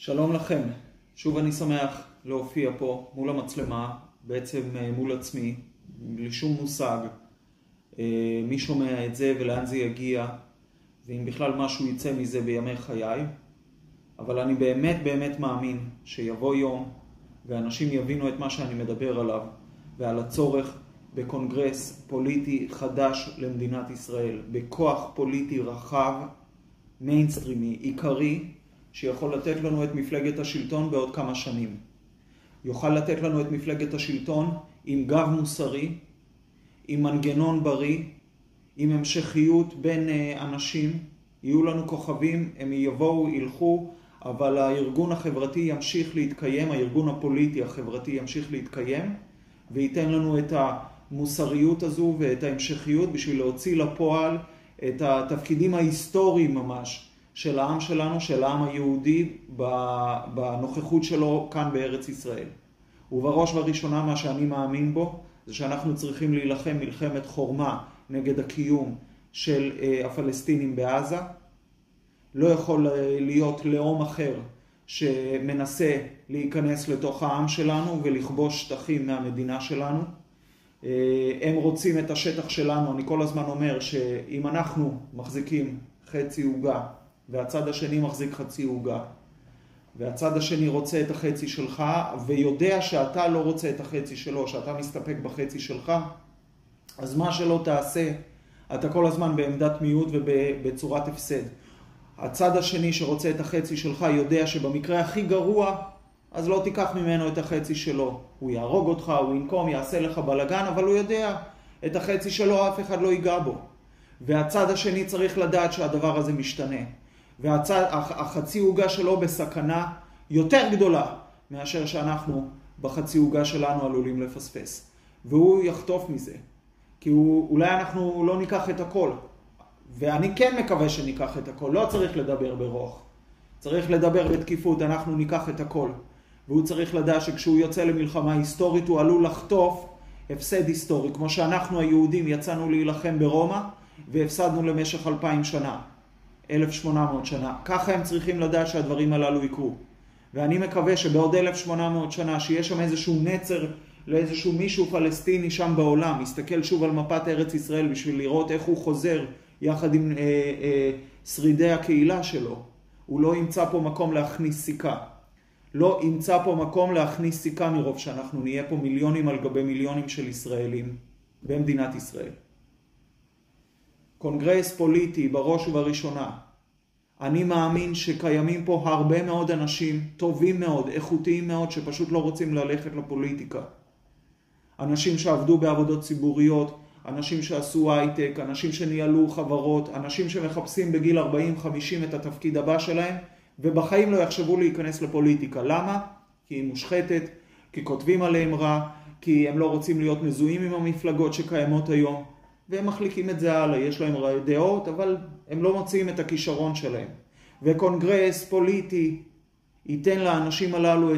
שלום לכם, שוב אני שמח להופיע פה מול המצלמה, בעצם מול עצמי, בלי שום מושג מי שומע את זה ולאן זה יגיע, ואם בכלל משהו יצא מזה בימי חיי. אבל אני באמת מאמין שיבוא יום ואנשים יבינו את מה שאני מדבר עליו, ועל הצורך בקונגרס פוליטי חדש למדינת ישראל, בכוח פוליטי רחב, מיינסטרימי, עיקרי, שיכול לתת לנו את מפלגת השלטון בעוד כמה שנים. יוכל לתת לנו את מפלגת השלטון עם גב מוסרי, עם מנגנון בריא, עם המשכיות בין אנשים. יהיו לנו כוכבים, הם יבואו, ילכו, אבל הארגון החברתי ימשיך להתקיים, הארגון הפוליטי החברתי ימשיך להתקיים, וייתן לנו את המוסריות הזו ואת ההמשכיות בשביל להוציא לפועל את התפקידים ההיסטוריים ממש של העם שלנו, של העם היהודי, בנוכחות שלו כאן בארץ ישראל. ובראש ובראשונה מה שאני מאמין בו, זה שאנחנו צריכים להילחם מלחמת חורמה נגד הקיום של הפלסטינים בעזה. לא יכול להיות לאום אחר שמנסה להיכנס לתוך העם שלנו ולכבוש שטחים מהמדינה שלנו. הם רוצים את השטח שלנו. אני כל הזמן אומר שאם אנחנו מחזיקים חצי עוגה, והצד השני מחזיק חצי עוגה, והצד השני רוצה את החצי שלך, ויודע שאתה לא רוצה את החצי שלו, שאתה מסתפק בחצי שלך, אז מה שלא תעשה, אתה כל הזמן בעמדת מיעוט ובצורת הפסד. הצד השני שרוצה את החצי שלך יודע שבמקרה הכי גרוע, אז לא תיקח ממנו את החצי שלו. הוא יהרוג אותך, הוא ינקום, יעשה לך בלגן, אבל הוא יודע, את החצי שלו אף אחד לא ייגע בו. והצד השני צריך לדעת שהדבר הזה משתנה. והחצי עוגה שלו בסכנה יותר גדולה מאשר שאנחנו בחצי עוגה שלנו עלולים לפספס. והוא יחטוף מזה. כי אולי אנחנו לא ניקח את הכל. ואני כן מקווה שניקח את הכל. לא צריך לדבר ברוח. צריך לדבר בתקיפות, אנחנו ניקח את הכל. והוא צריך לדעת שכשהוא יוצא למלחמה היסטורית הוא עלול לחטוף הפסד היסטורי. כמו שאנחנו היהודים יצאנו להילחם ברומא והפסדנו למשך 2000 שנה. 1800 שנה. ככה הם צריכים לדעת שהדברים הללו יקרו. ואני מקווה שבעוד 1800 שנה שיש שם איזשהו נצר לאיזשהו מישהו פלסטיני שם בעולם, יסתכל שוב על מפת ארץ ישראל בשביל לראות איך הוא חוזר יחד עם שרידי הקהילה שלו. הוא לא ימצא פה מקום להכניס סיכה. לא ימצא פה מקום להכניס סיכה מרוב שאנחנו נהיה פה מיליונים על גבי מיליונים של ישראלים במדינת ישראל. קונגרס פוליטי בראש ובראשונה. אני מאמין שקיימים פה הרבה מאוד אנשים טובים מאוד, איכותיים מאוד, שפשוט לא רוצים ללכת לפוליטיקה. אנשים שעבדו בעבודות ציבוריות, אנשים שעשו הייטק, אנשים שניהלו חברות, אנשים שמחפשים בגיל 40-50 את התפקיד הבא שלהם, ובחיים לא יחשבו להיכנס לפוליטיקה. למה? כי היא מושחתת, כי כותבים עליהם רע, כי הם לא רוצים להיות מזוהים עם המפלגות שקיימות היום. והם מחליקים את זה הלאה, יש להם דעות, אבל הם לא מוצאים את הכישרון שלהם. וקונגרס פוליטי ייתן לאנשים הללו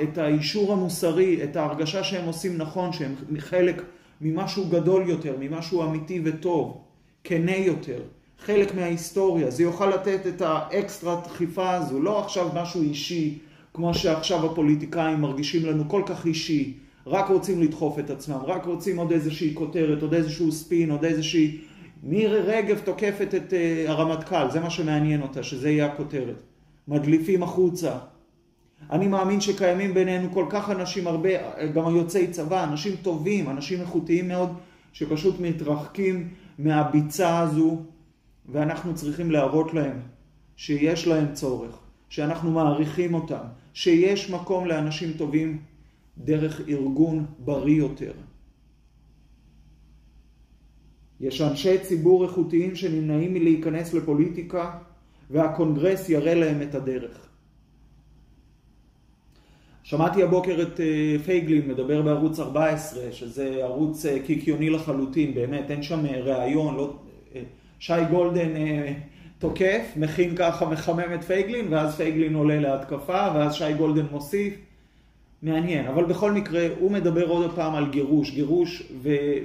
את האישור המוסרי, את ההרגשה שהם עושים נכון, שהם חלק ממשהו גדול יותר, ממשהו אמיתי וטוב, כנה יותר, חלק מההיסטוריה. זה יוכל לתת את האקסטרה דחיפה הזו, לא עכשיו משהו אישי, כמו שעכשיו הפוליטיקאים מרגישים לנו כל כך אישי, רק רוצים לדחוף את עצמם, רק רוצים עוד איזושהי כותרת, עוד איזשהו ספין, עוד איזושהי... מירי רגב תוקפת את הרמטכ"ל, זה מה שמעניין אותה, שזה יהיה הכותרת. מדליפים החוצה. אני מאמין שקיימים בינינו כל כך אנשים הרבה, גם היוצאי צבא, אנשים טובים, אנשים איכותיים מאוד, שפשוט מתרחקים מהביצה הזו, ואנחנו צריכים להראות להם שיש להם צורך, שאנחנו מעריכים אותם, שיש מקום לאנשים טובים, דרך ארגון בריא יותר. יש אנשי ציבור איכותיים שנמנעים מלהיכנס לפוליטיקה, והקונגרס יראה להם את הדרך. שמעתי הבוקר את פייגלין מדבר בערוץ 14, שזה ערוץ קיקיוני לחלוטין, באמת, אין שם ראיון, לא... שי גולדן תוקף, מכין ככה, מחמם את פייגלין, ואז פייגלין עולה להתקפה, ואז שי גולדן מוסיף. מעניין, אבל בכל מקרה הוא מדבר עוד פעם על גירוש,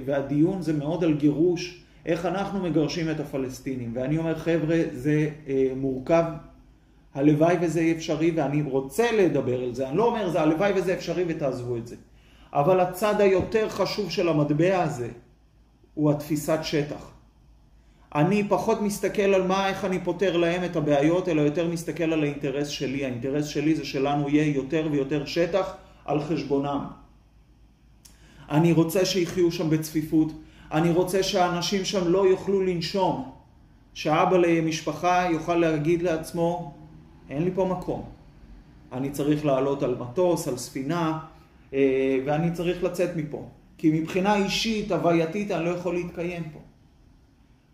והדיון זה מאוד על גירוש, איך אנחנו מגרשים את הפלסטינים. ואני אומר, חבר'ה, זה מורכב הלוואי וזה אפשרי, ואני רוצה לדבר על זה. אני לא אומר זה הלוואי וזה אפשרי ותעזבו את זה. אבל הצד היותר חשוב של המטבע הזה הוא התפיסת שטח. אני פחות מסתכל על איך אני פותר להם את הבעיות, אלא יותר מסתכל על האינטרס שלי. האינטרס שלי זה שלנו יהיה יותר ויותר שטח על חשבונם. אני רוצה שיחיו שם בצפיפות. אני רוצה שהאנשים שם לא יוכלו לנשום. שהאבא למשפחה יוכל להגיד לעצמו, אין לי פה מקום. אני צריך לעלות על מטוס, על ספינה, ואני צריך לצאת מפה. כי מבחינה אישית, הווייתית, אני לא יכול להתקיים פה.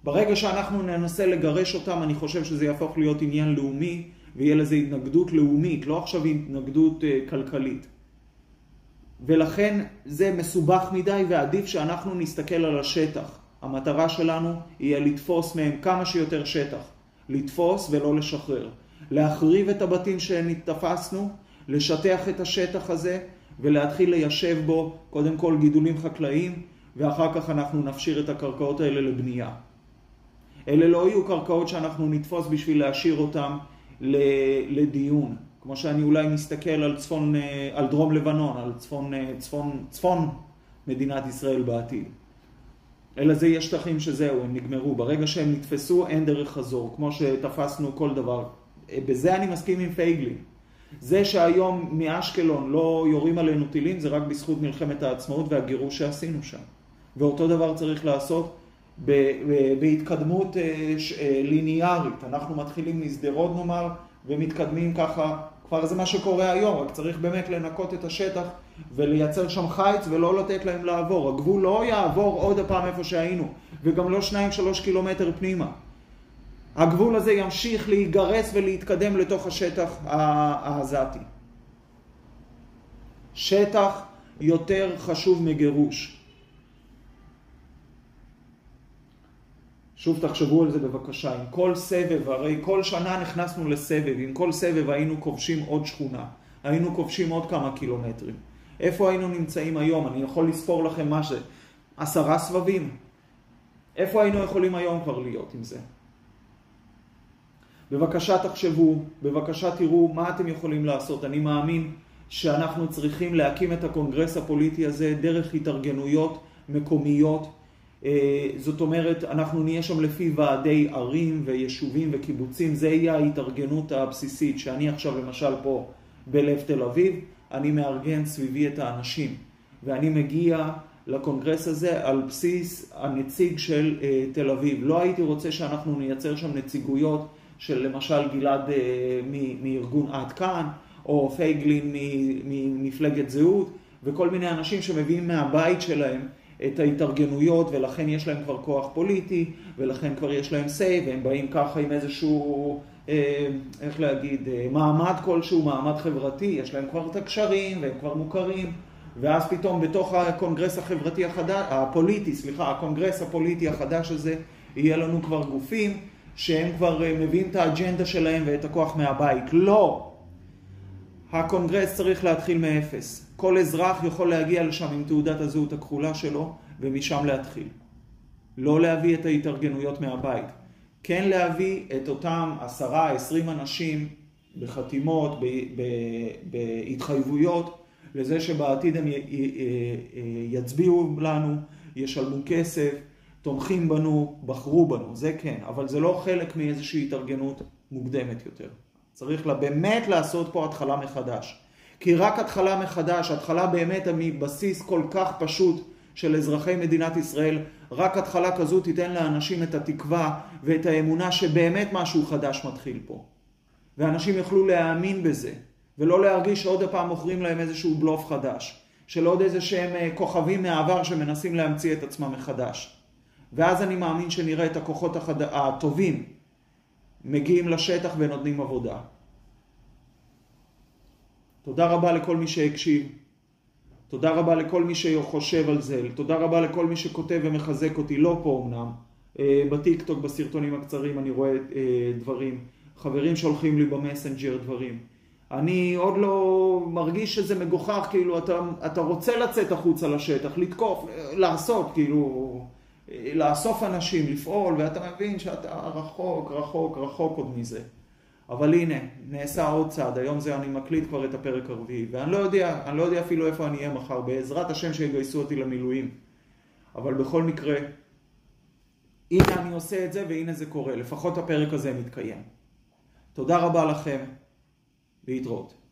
ברגע שאנחנו ננסה לגרש אותם, אני חושב שזה יהפוך להיות עניין לאומי, ויהיה לזה התנגדות לאומית, לא עכשיו התנגדות כלכלית. ולכן זה מסובך מדי, ועדיף שאנחנו נסתכל על השטח. המטרה שלנו יהיה לתפוס מהם כמה שיותר שטח. לתפוס ולא לשחרר. להחריב את הבתים שנתפסנו, לשטח את השטח הזה, ולהתחיל ליישב בו קודם כל גידולים חקלאיים, ואחר כך אנחנו נפשיר את הקרקעות האלה לבנייה. אלה לא יהיו קרקעות שאנחנו נתפוס בשביל להשאיר אותם לדיון. כמו שאני אולי מסתכל על דרום לבנון, על צפון מדינת ישראל בעתיד. אלא זה יש שטחים שזהו, הם נגמרו. ברגע שהם נתפסו, אין דרך חזור, כמו שתפסנו כל דבר. בזה אני מסכים עם פייגלין. זה שהיום מאשקלון לא יורים עלינו טילים, זה רק בזכות מלחמת העצמאות והגירוש שעשינו שם. ואותו דבר צריך לעשות בהתקדמות ליניארית. אנחנו מתחילים להסדרות נאמר, ומתקדמים ככה, כבר זה מה שקורה היום, רק צריך באמת לנקות את השטח ולייצר שם חיץ ולא לתת להם לעבור. הגבול לא יעבור עוד הפעם איפה שהיינו, וגם לא 2-3 קילומטר פנימה. הגבול הזה ימשיך להיגרס ולהתקדם לתוך השטח העזתי. שטח יותר חשוב מגירוש. שוב תחשבו על זה בבקשה, עם כל סבב, הרי כל שנה נכנסנו לסבב, עם כל סבב היינו כובשים עוד שכונה, היינו כובשים עוד כמה קילומטרים. איפה היינו נמצאים היום? אני יכול לספור לכם מה זה, 10 סבבים. איפה היינו יכולים היום כבר להיות עם זה? בבקשה תחשבו, בבקשה תראו מה אתם יכולים לעשות. אני מאמין שאנחנו צריכים להקים את הקונגרס הפוליטי הזה דרך התארגנויות מקומיות. זאת אומרת, אנחנו נהיה שם לפי ועדי ערים ויישובים וקיבוצים. זה יהיה ההתארגנות הבסיסית, שאני עכשיו למשל פה בלב תל אביב, אני מארגן סביבי את האנשים. ואני מגיע לקונגרס הזה על בסיס הנציג של תל אביב. לא הייתי רוצה שאנחנו נייצר שם נציגויות של למשל גלעד מארגון עד כאן, או פייגלין ממפלגת זהות, וכל מיני אנשים שמביאים מהבית שלהם את ההתארגנויות, ולכן יש להם כבר כוח פוליטי, ולכן כבר יש להם say, והם באים ככה עם איזשהו, איך להגיד, מעמד כלשהו, מעמד חברתי, יש להם כבר את הקשרים, והם כבר מוכרים, ואז פתאום בתוך הקונגרס החברתי החדש, הקונגרס הפוליטי החדש הזה, יהיה לנו כבר גופים, שהם כבר מביאים את האג'נדה שלהם ואת הכוח מהבית. לא! הקונגרס צריך להתחיל מאפס. כל אזרח יכול להגיע לשם עם תעודת הזהות הכחולה שלו, ומשם להתחיל. לא להביא את ההתארגנויות מהבית. כן להביא את אותם 10-20 אנשים בחתימות, בהתחייבויות, לזה שבעתיד הם יצביעו לנו, ישלמו כסף, תומכים בנו, בחרו בנו, זה כן, אבל זה לא חלק מאיזושהי התארגנות מוקדמת יותר. צריך באמת לעשות פה התחלה מחדש. כי רק התחלה מחדש, התחלה באמת מבסיס כל כך פשוט של אזרחי מדינת ישראל, רק התחלה כזו תיתן לאנשים את התקווה ואת האמונה שבאמת משהו חדש מתחיל פה. ואנשים יוכלו להאמין בזה, ולא להרגיש שעוד הפעם מוכרים להם איזשהו בלוף חדש, של עוד איזה שהם כוכבים מהעבר שמנסים להמציא את עצמם מחדש. ואז אני מאמין שנראה את הכוחות הטובים מגיעים לשטח ונותנים עבודה. תודה רבה לכל מי שהקשיב. תודה רבה לכל מי שחושב על זה. תודה רבה לכל מי שכותב ומחזק אותי. לא פה אמנם. בטיקטוק, בסרטונים הקצרים אני רואה דברים. חברים שולחים לי במסנג'ר דברים. אני עוד לא מרגיש שזה מגוחך, כאילו אתה רוצה לצאת החוצה לשטח, לתקוף, לעשות, כאילו, לאסוף אנשים, לפעול, ואתה מבין שאתה רחוק עוד מזה. אבל הנה, נעשה עוד צעד, היום זה אני מקליט כבר את הפרק הרביעי, ואני לא יודע אפילו איפה אני אהיה מחר, בעזרת השם שיגייסו אותי למילואים. אבל בכל מקרה, הנה אני עושה את זה והנה זה קורה, לפחות הפרק הזה מתקיים. תודה רבה לכם, להתראות.